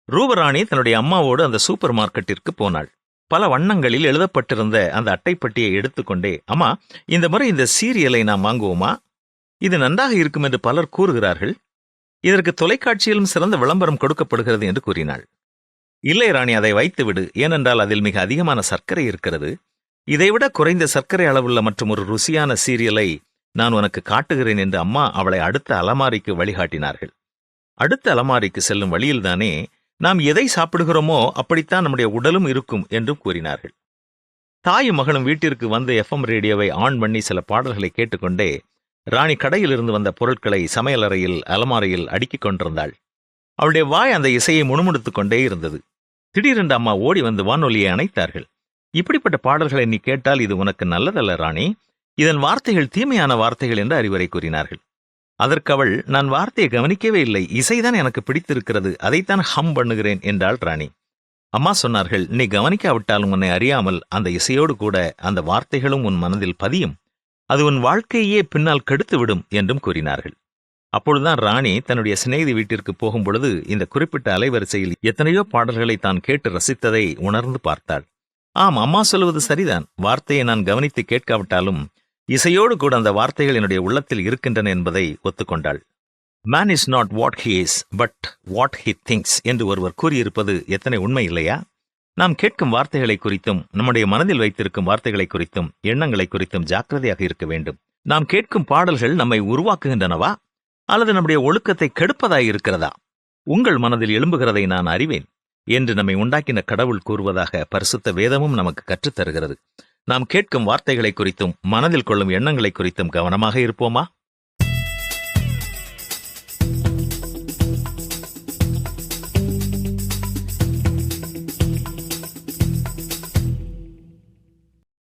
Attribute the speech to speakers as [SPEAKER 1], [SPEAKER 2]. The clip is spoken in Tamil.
[SPEAKER 1] ரூபராணி தன்னுடைய அம்மாவோடு அந்த சூப்பர் மார்க்கெட்டிற்கு போனாள். பல வண்ணங்களில் எழுதப்பட்டிருந்த அந்த அட்டைப்பட்டியை எடுத்துக்கொண்டே, அம்மா, இந்த முறை இந்த சீரியலை நாம் வாங்குவோமா? இது நன்றாக இருக்கும் என்று பலர் கூறுகிறார்கள். இதற்கு தொலைக்காட்சியிலும் சிறந்த விளம்பரம் கொடுக்கப்படுகிறது என்று கூறினாள். இல்லை ராணி, அதை வைத்துவிடு. ஏனென்றால் அதில் மிக அதிகமான சர்க்கரை இருக்கிறது. இதைவிட குறைந்த சர்க்கரை அளவுள்ள மற்றும் ஒரு ருசியான சீரியலை நான் உனக்கு காட்டுகிறேன் என்று அம்மா அவளை அடுத்த அலமாரிக்கு வழிகாட்டினார்கள். அடுத்த அலமாரிக்கு செல்லும் வழியில்தானே நாம் எதை சாப்பிடுகிறோமோ அப்படித்தான் நம்முடைய உடலும் இருக்கும் என்றும் கூறினார்கள். தாயும் மகளும் வீட்டிற்கு வந்து FM ரேடியோவை ஆன் பண்ணி சில பாடல்களை கேட்டுக்கொண்டே ராணி கடையிலிருந்து வந்த பொருட்களை சமையலறையில் அலமாரியில் அடுக்கிக் கொண்டிருந்தாள். அவளுடைய வாய் அந்த இசையை முணுமுணுத்துக் கொண்டே இருந்தது. திடீரென்று அம்மா ஓடி வந்து வானொலியை அணைத்தார்கள். இப்படிப்பட்ட பாடல்களை நீ கேட்டால் இது உனக்கு நல்லதல்ல ராணி. இதன் வார்த்தைகள் தீமையான வார்த்தைகள் என்று அறிவுரை கூறினார்கள். அதற்கு அவள், நான் வார்த்தையை கவனிக்கவே இல்லை, இசைதான் எனக்கு பிடித்திருக்கிறது, அதைத்தான் ஹம் பண்ணுகிறேன் என்றாள் ராணி. அம்மா சொன்னார்கள், நீ கவனிக்காவிட்டாலும் உன்னை அறியாமல் அந்த இசையோடு கூட அந்த வார்த்தைகளும் உன் மனதில் பதியும். அது உன் வாழ்க்கையே பின்னால் கெடுத்துவிடும் என்றும் கூறினார்கள். அப்பொழுதுதான் ராணி தன்னுடைய சிநேகிதி வீட்டிற்கு போகும் பொழுது இந்த குறிப்பிட்ட அலைவரிசையில் எத்தனையோ பாடல்களை தான் கேட்டு ரசித்ததை உணர்ந்து பார்த்தாள். ஆம், அம்மா சொல்வது சரிதான். வார்த்தையை நான் கவனித்து கேட்காவிட்டாலும் இசையோடு கூட அந்த வார்த்தைகள் என்னுடைய உள்ளத்தில் இருக்கின்றன என்பதை ஒத்துக்கொண்டாள். Man is not what he is but what he thinks என்று ஒருவர் கூறியிருப்பது எத்தனை உண்மை இல்லையா? நாம் கேட்கும் வார்த்தைகளை குறித்தும் நம்முடைய மனதில் வைத்திருக்கும் வார்த்தைகளை குறித்தும் எண்ணங்களை குறித்தும் ஜாக்கிரதையாக இருக்க வேண்டும். நாம் கேட்கும் பாடல்கள் நம்மை உருவாக்குகின்றனவா அல்லது நம்முடைய ஒழுக்கத்தை கெடுப்பதாய் இருக்கிறதா? உங்கள் மனதில் எழும்புகிறதை நான் அறிவேன் என்று நம்மை உண்டாக்கின கடவுள் கூறுவதாக பரிசுத்த வேதமும் நமக்கு கற்றுத்தருகிறது. நாம் கேட்கும் வார்த்தைகளை குறித்தும் மனதில் கொள்ளும் எண்ணங்களை குறித்தும் கவனமாக இருப்போமா?